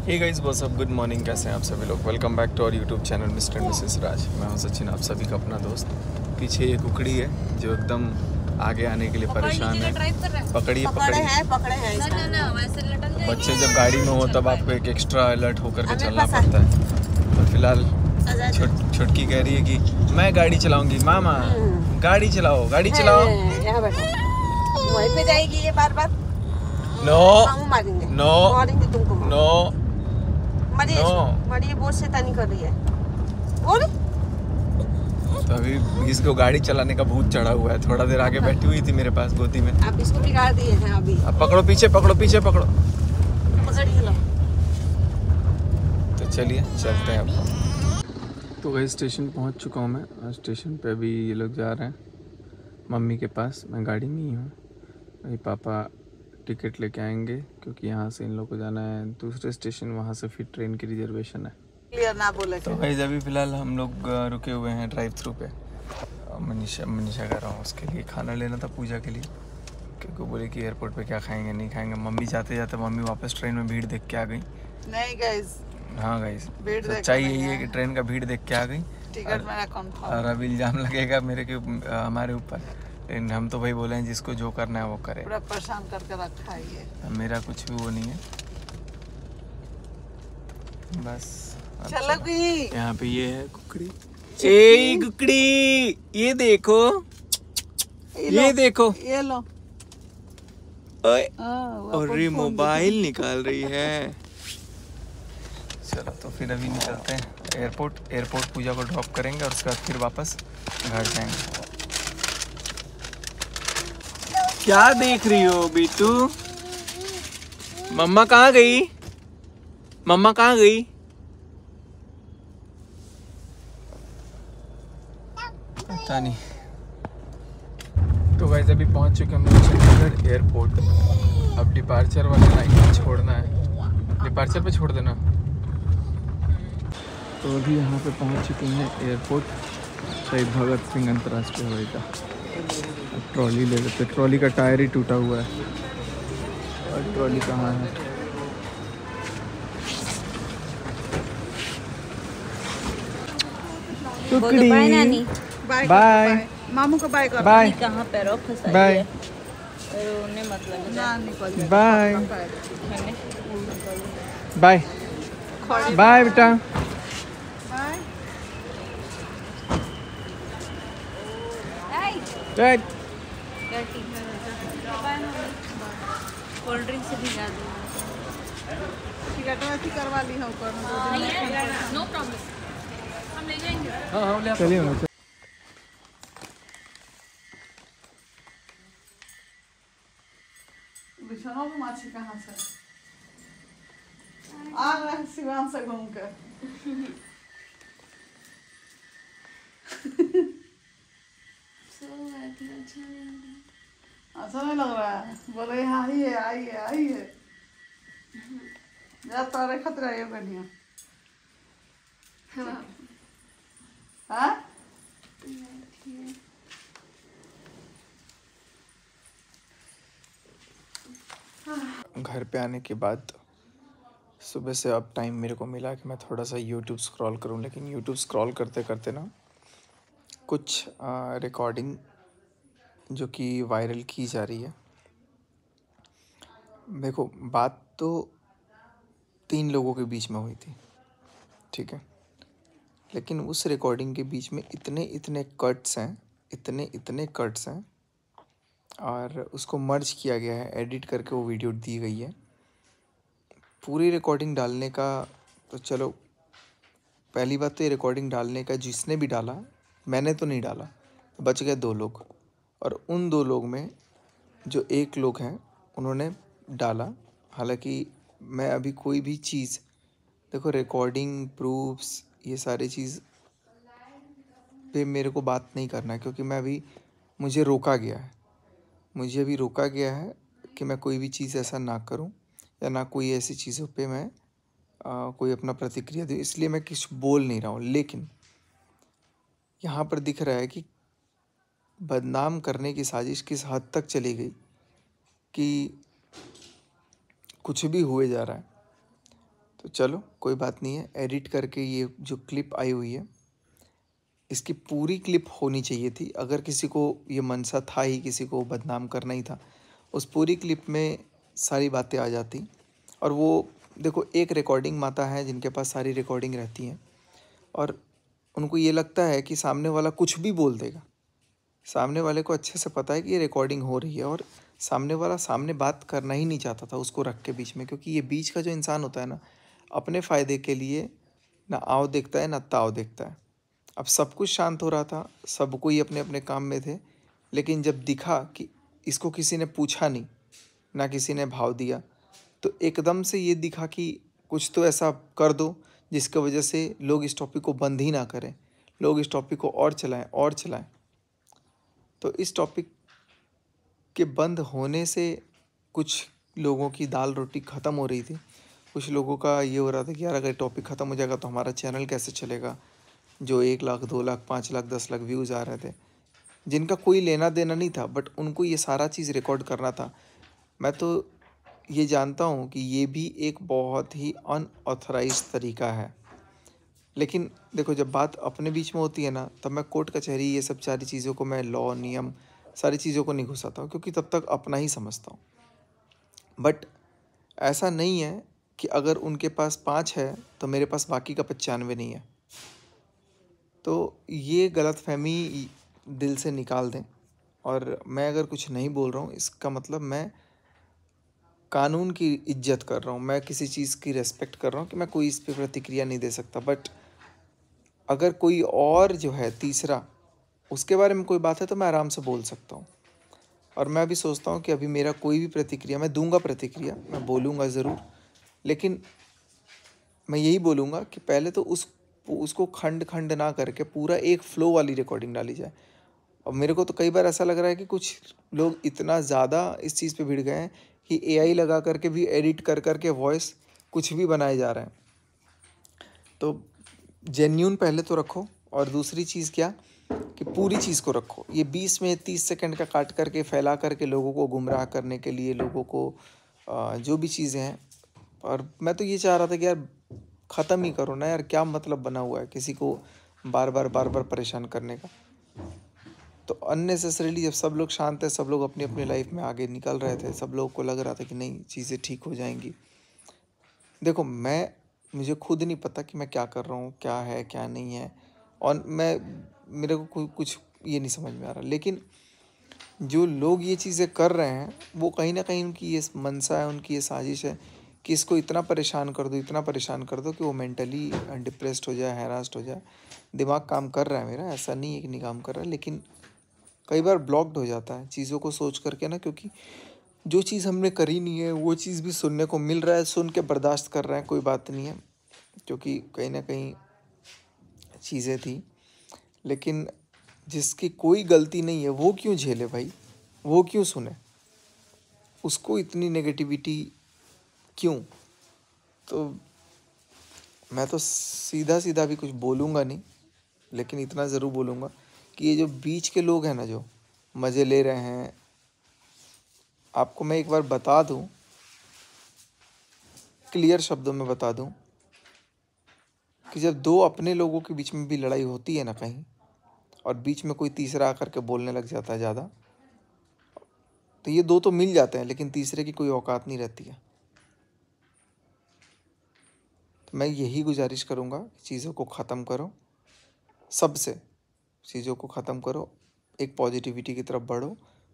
हे guys what's up, good morning. कैसे हैं आप सभी लोग? Welcome back to our YouTube channel mister and missus Raj. मैं हूं सचिन, आप सभी का अपना दोस्त। पीछे ये कुकड़ी है जो एकदम आगे आने के लिए परेशान है। पकड़िए पकड़िए। बच्चे जब गाड़ी में हो तब आपको एक एक्स्ट्रा अलर्ट होकर के चलना पड़ता है। तो फिलहाल छुटकी कह रही है कि मैं गाड़ी चलाऊंगी। मामा गाड़ी चलाओ, गाड़ी चलाओ। यहाँ बैठो, वहीं पे जाएगी ये बार बार। नो मारेंगे, नो मारेंगे तुमको। नो मरिए मरिए, बहुत शैतानी कर रही है। बोल। तो अभी इसको गाड़ी चलाने का भूत चढ़ा हुआ है। थोड़ा देर आगे बैठी हुई थी मेरे पास गोदी में। आप इसको बिगाड़ दिए हैं अभी। अब पकड़ो, पीछे पकड़ो, पीछे पकड़ो। पकड़िए लो। तो चलिए चलते हैं अब। तो वही स्टेशन पहुंच चुका हूं मैं। और स्टेशन पे अभी ये लोग जा रहे हैं मम्मी के पास। मैं गाड़ी में ही हूँ। वही पापा टिकट लेके आएंगे क्योंकि यहाँ से इन लोग को जाना है दूसरे स्टेशन। वहाँ से फिर ट्रेन की रिजर्वेशन है। क्लियर ना बोले तो भाई अभी फ़िलहाल हम लोग रुके हुए हैं ड्राइव थ्रू पे। मनीषा कर रहा हूँ उसके लिए खाना लेना था पूजा के लिए, क्योंकि बोले कि एयरपोर्ट पे क्या खाएंगे नहीं खाएंगे। मम्मी जाते जाते मम्मी वापस ट्रेन में भीड़ देख के आ गई। नहीं गाइस, हाँ गाइस, सच्चाई यही है कि ट्रेन का भीड़ देख के आ गई। टिकट मेरा कंफर्म। और अभी इल्ज़ाम लगेगा मेरे के हमारे ऊपर। लेकिन हम तो भाई बोले हैं जिसको जो करना है वो करे। पूरा परेशान करके रखा है ये। मेरा कुछ भी वो नहीं है, बस चलो भी। यहाँ पे ये है कुकड़ी। ए कुकड़ी, ये देखो, ये देखो, ये लो। ओए, और ये मोबाइल निकाल रही है। चलो तो फिर अभी निकलते हैं एयरपोर्ट। एयरपोर्ट पूजा को ड्रॉप करेंगे और उसके बाद फिर वापस घर जाएंगे। क्या देख रही हो बीटू? मम्मा कहाँ गई? मम्मा कहाँ गई? पता नहीं। तो गाइस अभी पहुंच चुके हम लोग चंडीगढ़ एयरपोर्ट। अब डिपार्चर वाला लाइन में छोड़ना है। डिपार्चर पे छोड़ देना। तो अभी यहाँ पे पहुंच चुके हैं एयरपोर्ट। शहीद भगत सिंह अंतर्राष्ट्रीय हवाई अड्डा। अब ट्रॉली ले लेते। ट्रॉली का टायर ही टूटा हुआ है। और ट्रॉली कहाँ है? कुकड़ी, बाय बाय। मामू को बाय कर। बाय। कहाँ पैरों फंसाई बाय है? रोने मत लग जा। ना निकल बाय मैंने बाय बाय बेटा। बाय। बाय। क्या ठीक है? कोल्ड ड्रिंक से भिगा दूँ। टिकट वैसी करवा ली हो कर। नो प्रॉब्लम, हम ले जाएंगे। हाँ चलिए ना। बिछाना वो माछी कहाँ से आ रहा है? सिवान से घूम कर। अच्छा नहीं लग रहा है? बोले यहाँ आइए आइए आइए। जा तारे खतरा ये बढ़िया। हाँ घर पे आने के बाद सुबह से अब टाइम मेरे को मिला कि मैं थोड़ा सा यूट्यूब स्क्रॉल करूं। लेकिन यूट्यूब स्क्रॉल करते करते ना कुछ रिकॉर्डिंग जो कि वायरल की जा रही है। देखो, बात तो 3 लोगों के बीच में हुई थी, ठीक है, लेकिन उस रिकॉर्डिंग के बीच में इतने इतने कट्स हैं, इतने इतने कट्स हैं, और उसको मर्ज किया गया है, एडिट करके वो वीडियो दी गई है। पूरी रिकॉर्डिंग डालने का तो चलो, पहली बात तो ये रिकॉर्डिंग डालने का जिसने भी डाला, मैंने तो नहीं डाला, तो बच गए 2 लोग। और उन 2 लोग में जो 1 लोग हैं उन्होंने डाला। हालांकि मैं अभी कोई भी चीज़, देखो रिकॉर्डिंग प्रूफ्स ये सारी चीज़ पे मेरे को बात नहीं करना है, क्योंकि मैं अभी, मुझे रोका गया है। मुझे अभी रोका गया है कि मैं कोई भी चीज़ ऐसा ना करूं, या ना कोई ऐसी चीज़ों पे मैं कोई अपना प्रतिक्रिया दूं, इसलिए मैं कुछ बोल नहीं रहा हूं। लेकिन यहाँ पर दिख रहा है कि बदनाम करने की साजिश किस हद तक चली गई कि कुछ भी हुए जा रहा है। तो चलो कोई बात नहीं है, एडिट करके ये जो क्लिप आई हुई है इसकी पूरी क्लिप होनी चाहिए थी। अगर किसी को ये मनसा था ही, किसी को बदनाम करना ही था, उस पूरी क्लिप में सारी बातें आ जाती। और वो देखो, एक रिकॉर्डिंग माता है जिनके पास सारी रिकॉर्डिंग रहती हैं और उनको ये लगता है कि सामने वाला कुछ भी बोल देगा। सामने वाले को अच्छे से पता है कि ये रिकॉर्डिंग हो रही है और सामने वाला सामने बात करना ही नहीं चाहता था उसको रख के बीच में, क्योंकि ये बीच का जो इंसान होता है ना, अपने फ़ायदे के लिए ना आओ देखता है ना ताव देखता है। अब सब कुछ शांत हो रहा था, सब कोई अपने अपने काम में थे, लेकिन जब दिखा कि इसको किसी ने पूछा नहीं, ना किसी ने भाव दिया, तो एकदम से ये दिखा कि कुछ तो ऐसा कर दो जिसकी वजह से लोग इस टॉपिक को बंद ही ना करें, लोग इस टॉपिक को और चलाएं और चलाएं। तो इस टॉपिक के बंद होने से कुछ लोगों की दाल रोटी ख़त्म हो रही थी। कुछ लोगों का ये हो रहा था कि यार अगर टॉपिक ख़त्म हो जाएगा तो हमारा चैनल कैसे चलेगा, जो 1 लाख 2 लाख 5 लाख 10 लाख व्यूज़ आ रहे थे, जिनका कोई लेना देना नहीं था, बट उनको ये सारा चीज़ रिकॉर्ड करना था। मैं तो ये जानता हूँ कि ये भी एक बहुत ही अनऑथराइज्ड तरीका है, लेकिन देखो जब बात अपने बीच में होती है ना, तब मैं कोर्ट कचहरी ये सब सारी चीज़ों को, मैं लॉ नियम सारी चीज़ों को नहीं घुसाता हूँ, क्योंकि तब तक अपना ही समझता हूँ। बट ऐसा नहीं है कि अगर उनके पास 5 है तो मेरे पास बाकी का 95 नहीं है। तो ये गलतफहमी दिल से निकाल दें। और मैं अगर कुछ नहीं बोल रहा हूँ, इसका मतलब मैं कानून की इज्जत कर रहा हूँ, मैं किसी चीज़ की रेस्पेक्ट कर रहा हूँ कि मैं कोई इस पे प्रतिक्रिया नहीं दे सकता। बट अगर कोई और जो है तीसरा, उसके बारे में कोई बात है तो मैं आराम से बोल सकता हूँ। और मैं भी सोचता हूँ कि अभी मेरा कोई भी प्रतिक्रिया, मैं दूंगा प्रतिक्रिया, मैं बोलूँगा ज़रूर, लेकिन मैं यही बोलूँगा कि पहले तो उसको खंड खंड ना करके पूरा एक फ़्लो वाली रिकॉर्डिंग डाली जाए। और मेरे को तो कई बार ऐसा लग रहा है कि कुछ लोग इतना ज़्यादा इस चीज़ पे भिड़ गए हैं कि एआई लगा करके भी एडिट कर करके वॉइस कुछ भी बनाए जा रहे हैं। तो जेन्यून पहले तो रखो, और दूसरी चीज़ क्या कि पूरी चीज़ को रखो। ये 20 में 30 सेकंड का काट करके फैला करके लोगों को गुमराह करने के लिए, लोगों को जो भी चीज़ें हैं। और मैं तो ये चाह रहा था कि यार ख़त्म ही करो ना यार, क्या मतलब बना हुआ है किसी को बार बार परेशान करने का। तो अननेसेसरीली जब सब लोग शांत है, सब लोग अपनी अपनी लाइफ में आगे निकल रहे थे, सब लोगों को लग रहा था कि नहीं चीज़ें ठीक हो जाएंगी। देखो मुझे खुद नहीं पता कि मैं क्या कर रहा हूँ, क्या है क्या नहीं है, और मेरे को कुछ ये नहीं समझ में आ रहा। लेकिन जो लोग ये चीज़ें कर रहे हैं वो कहीं ना कहीं उनकी ये मंशा है, उनकी ये साजिश है कि इसको इतना परेशान कर दो, इतना परेशान कर दो कि वो मेंटली डिप्रेस्ड हो जाए, हैरास्ड हो जाए। दिमाग काम कर रहा है मेरा, ऐसा नहीं है कि नहीं काम कर रहा है, लेकिन कई बार ब्लॉक्ड हो जाता है चीज़ों को सोच करके ना, क्योंकि जो चीज़ हमने करी नहीं है वो चीज़ भी सुनने को मिल रहा है, सुन के बर्दाश्त कर रहे हैं, कोई बात नहीं है, क्योंकि कहीं ना कहीं चीज़ें थी। लेकिन जिसकी कोई गलती नहीं है वो क्यों झेले भाई, वो क्यों सुने, उसको इतनी नेगेटिविटी क्यों। तो मैं तो सीधा सीधा भी कुछ बोलूँगा नहीं, लेकिन इतना ज़रूर बोलूँगा कि ये जो बीच के लोग हैं ना, जो मज़े ले रहे हैं, आपको मैं एक बार बता दूं, क्लियर शब्दों में बता दूं कि जब दो अपने लोगों के बीच में भी लड़ाई होती है ना कहीं, और बीच में कोई तीसरा आकर के बोलने लग जाता है ज़्यादा, तो ये दो तो मिल जाते हैं लेकिन तीसरे की कोई औकात नहीं रहती है। तो मैं यही गुजारिश करूँगा, चीज़ों को ख़त्म करो, सबसे चीज़ों को ख़त्म करो, एक पॉजिटिविटी की तरफ बढ़ो,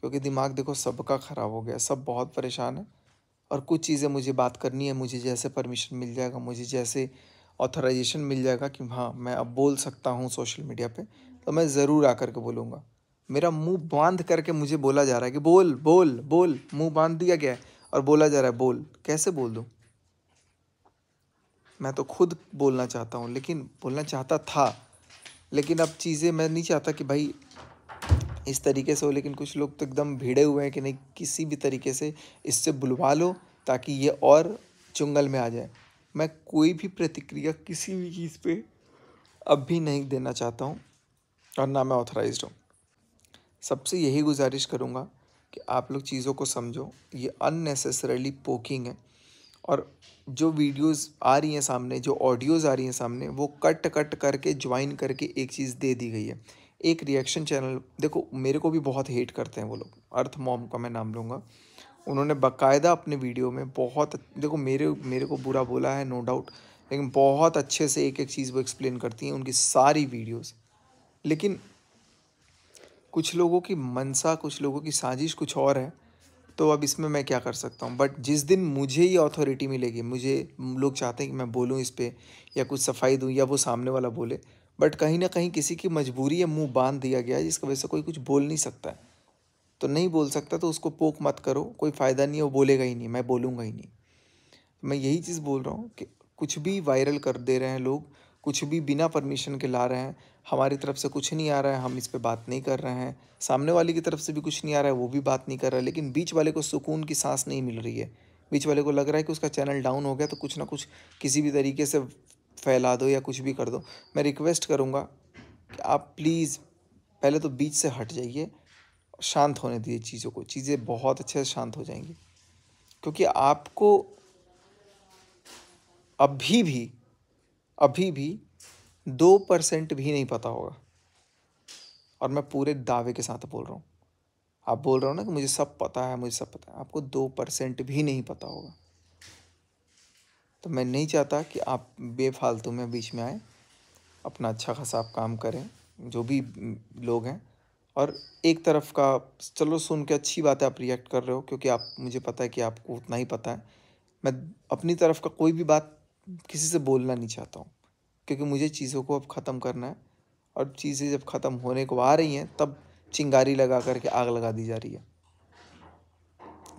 क्योंकि दिमाग देखो सबका ख़राब हो गया, सब बहुत परेशान है। और कुछ चीज़ें मुझे बात करनी है, मुझे जैसे परमिशन मिल जाएगा, मुझे जैसे ऑथराइजेशन मिल जाएगा कि हाँ मैं अब बोल सकता हूँ सोशल मीडिया पे, तो मैं ज़रूर आकर के बोलूँगा। मेरा मुंह बांध करके मुझे बोला जा रहा है कि बोल बोल बोल, मुंह बांध दिया गया है और बोला जा रहा है बोल, कैसे बोल दूँ। मैं तो खुद बोलना चाहता हूँ, लेकिन बोलना चाहता था, लेकिन अब चीज़ें मैं नहीं चाहता कि भाई इस तरीके से हो। लेकिन कुछ लोग तो एकदम भिड़े हुए हैं कि नहीं किसी भी तरीके से इससे बुलवा लो ताकि ये और चुंगल में आ जाए। मैं कोई भी प्रतिक्रिया किसी भी चीज़ पे अब भी नहीं देना चाहता हूँ, और ना मैं ऑथराइज्ड हूँ। सबसे यही गुजारिश करूँगा कि आप लोग चीज़ों को समझो, ये अननेसेसरीली पोकिंग है, और जो वीडियोस आ रही हैं सामने, जो ऑडियोज़ आ रही हैं सामने, वो कट कट करके ज्वाइन करके एक चीज़ दे दी गई है। एक रिएक्शन चैनल, देखो मेरे को भी बहुत हेट करते हैं वो लोग, अर्थ मॉम का मैं नाम लूँगा। उन्होंने बाकायदा अपने वीडियो में बहुत, देखो मेरे को बुरा बोला है नो डाउट, लेकिन बहुत अच्छे से एक एक चीज़ वो एक्सप्लेन करती हैं उनकी सारी वीडियोस। लेकिन कुछ लोगों की मंशा, कुछ लोगों की साजिश कुछ और है, तो अब इसमें मैं क्या कर सकता हूँ। बट जिस दिन मुझे ये अथॉरिटी मिलेगी, मुझे लोग चाहते हैं कि मैं बोलूँ इस पर या कुछ सफाई दूँ या वो सामने वाला बोले, बट कहीं ना कहीं किसी की मजबूरी है, मुंह बांध दिया गया है जिसकी वजह से कोई कुछ बोल नहीं सकता है। तो नहीं बोल सकता तो उसको पोक मत करो, कोई फ़ायदा नहीं है, वो बोलेगा ही नहीं, मैं बोलूँगा ही नहीं। मैं यही चीज़ बोल रहा हूँ कि कुछ भी वायरल कर दे रहे हैं लोग, कुछ भी बिना परमिशन के ला रहे हैं, हमारी तरफ से कुछ नहीं आ रहा है, हम इस पे बात नहीं कर रहे हैं, सामने वाले की तरफ से भी कुछ नहीं आ रहा है, वो भी बात नहीं कर रहा है, लेकिन बीच वाले को सुकून की सांस नहीं मिल रही है। बीच वाले को लग रहा है कि उसका चैनल डाउन हो गया तो कुछ ना कुछ किसी भी तरीके से फैला दो या कुछ भी कर दो। मैं रिक्वेस्ट करूँगा कि आप प्लीज़ पहले तो बीच से हट जाइए, शांत होने दीजिए चीज़ों को, चीज़ें बहुत अच्छे से शांत हो जाएंगी। क्योंकि आपको अभी भी 2% भी नहीं पता होगा, और मैं पूरे दावे के साथ बोल रहा हूँ। आप बोल रहे हो ना कि मुझे सब पता है, मुझे सब पता है, आपको 2% भी नहीं पता होगा। तो मैं नहीं चाहता कि आप बेफालतू में बीच में आए, अपना अच्छा खासा आप काम करें, जो भी लोग हैं। और एक तरफ का चलो सुन के अच्छी बात है, आप रिएक्ट कर रहे हो, क्योंकि आप, मुझे पता है कि आपको उतना ही पता है। मैं अपनी तरफ का कोई भी बात किसी से बोलना नहीं चाहता हूँ, क्योंकि मुझे चीज़ों को अब ख़त्म करना है, और चीज़ें जब ख़त्म होने को आ रही हैं तब चिंगारी लगा करके आग लगा दी जा रही है।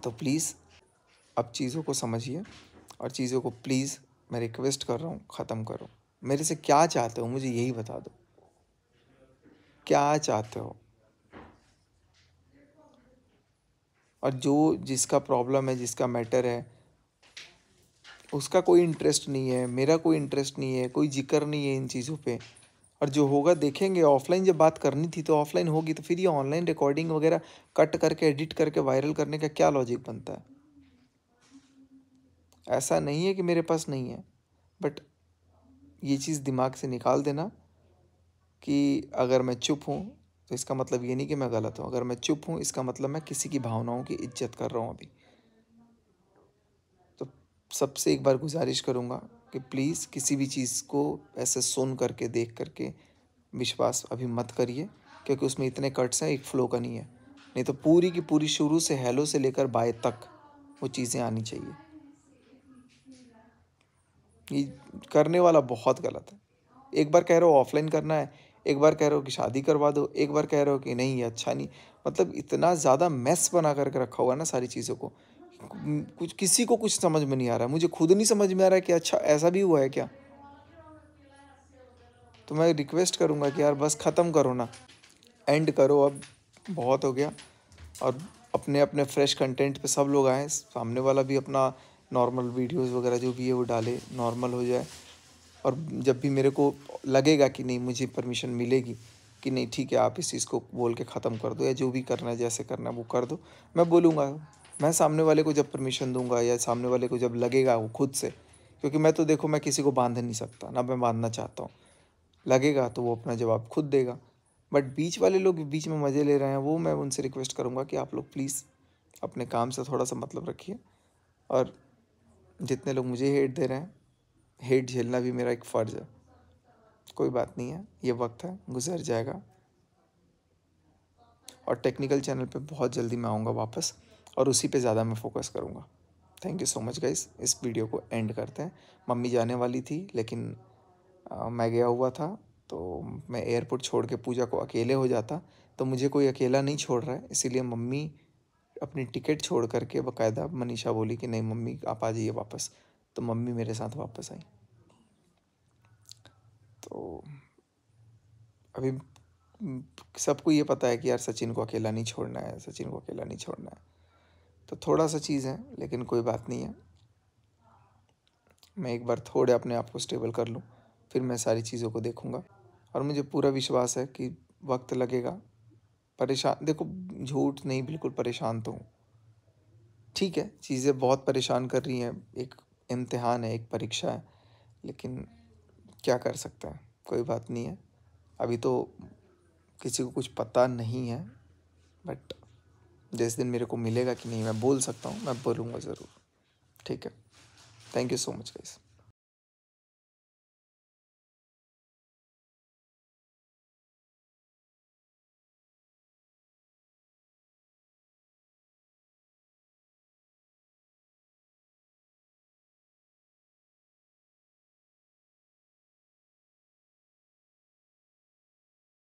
तो प्लीज़ अब चीज़ों को समझिए, और चीज़ों को प्लीज़ मैं रिक्वेस्ट कर रहा हूँ ख़त्म करो। मेरे से क्या चाहते हो, मुझे यही बता दो, क्या चाहते हो। और जो जिसका प्रॉब्लम है, जिसका मैटर है, उसका कोई इंटरेस्ट नहीं है, मेरा कोई इंटरेस्ट नहीं है, कोई जिक्र नहीं है इन चीज़ों पे। और जो होगा देखेंगे। ऑफलाइन जब बात करनी थी तो ऑफलाइन होगी, तो फिर ये ऑनलाइन रिकॉर्डिंग वगैरह कट करके एडिट करके वायरल करने का क्या लॉजिक बनता है। ऐसा नहीं है कि मेरे पास नहीं है, बट ये चीज़ दिमाग से निकाल देना कि अगर मैं चुप हूँ तो इसका मतलब ये नहीं कि मैं गलत हूँ। अगर मैं चुप हूँ इसका मतलब मैं किसी की भावनाओं की इज्जत कर रहा हूँ अभी। तो सबसे एक बार गुजारिश करूँगा कि प्लीज़ किसी भी चीज़ को ऐसे सुन करके, देख करके विश्वास अभी मत करिए, क्योंकि उसमें इतने कट्स हैं, एक फ्लो का नहीं है। नहीं तो पूरी की पूरी शुरू से हेलो से लेकर बाय तक वो चीज़ें आनी चाहिए। ये करने वाला बहुत गलत है। एक बार कह रहे हो ऑफलाइन करना है, एक बार कह रहे हो कि शादी करवा दो, एक बार कह रहे हो कि नहीं ये अच्छा नहीं। मतलब इतना ज़्यादा मैस बना करके रखा हुआ है ना सारी चीज़ों को, कुछ किसी को कुछ समझ में नहीं आ रहा है। मुझे खुद नहीं समझ में आ रहा है कि अच्छा ऐसा भी हुआ है क्या। तो मैं रिक्वेस्ट करूँगा कि यार बस ख़त्म करो ना, एंड करो, अब बहुत हो गया। और अपने अपने फ्रेश कंटेंट पे सब लोग आएँ, सामने वाला भी अपना नॉर्मल वीडियोस वगैरह जो भी है वो डाले, नॉर्मल हो जाए। और जब भी मेरे को लगेगा कि नहीं मुझे परमिशन मिलेगी कि नहीं ठीक है आप इस चीज़ को बोल के ख़त्म कर दो, या जो भी करना है जैसे करना है वो कर दो, मैं बोलूँगा। मैं सामने वाले को जब परमिशन दूंगा, या सामने वाले को जब लगेगा वो खुद से, क्योंकि मैं तो देखो मैं किसी को बांध नहीं सकता ना, मैं बांधना चाहता हूँ। लगेगा तो वो अपना जवाब खुद देगा। बट बीच वाले लोग बीच में मज़े ले रहे हैं, वो मैं उनसे रिक्वेस्ट करूँगा कि आप लोग प्लीज़ अपने काम से थोड़ा सा मतलब रखिए। और जितने लोग मुझे हेट दे रहे हैं, हेट झेलना भी मेरा एक फ़र्ज़ है। कोई बात नहीं है, ये वक्त है, गुजर जाएगा। और टेक्निकल चैनल पे बहुत जल्दी मैं आऊँगा वापस, और उसी पे ज़्यादा मैं फोकस करूँगा। Thank you so much guys. इस वीडियो को एंड करते हैं। मम्मी जाने वाली थी, लेकिन मैं गया हुआ था, तो मैं एयरपोर्ट छोड़ के पूजा को अकेले हो जाता, तो मुझे कोई अकेला नहीं छोड़ रहा है, इसीलिए मम्मी अपनी टिकट छोड़ करके बाकायदा मनीषा बोली कि नहीं मम्मी आप आ जाइए वापस, तो मम्मी मेरे साथ वापस आई। तो अभी सबको ये पता है कि यार सचिन को अकेला नहीं छोड़ना है, सचिन को अकेला नहीं छोड़ना है। तो थोड़ा सा चीज़ है, लेकिन कोई बात नहीं है। मैं एक बार थोड़े अपने आप को स्टेबल कर लूँ, फिर मैं सारी चीज़ों को देखूँगा। और मुझे पूरा विश्वास है कि वक्त लगेगा। परेशान, देखो झूठ नहीं, बिल्कुल परेशान तो हूँ। ठीक है, चीज़ें बहुत परेशान कर रही हैं, एक इम्तिहान है, एक परीक्षा है, लेकिन क्या कर सकते हैं, कोई बात नहीं है। अभी तो किसी को कुछ पता नहीं है, बट जिस दिन मेरे को मिलेगा कि नहीं मैं बोल सकता हूँ, मैं बोलूँगा ज़रूर। ठीक है, thank you so much guys.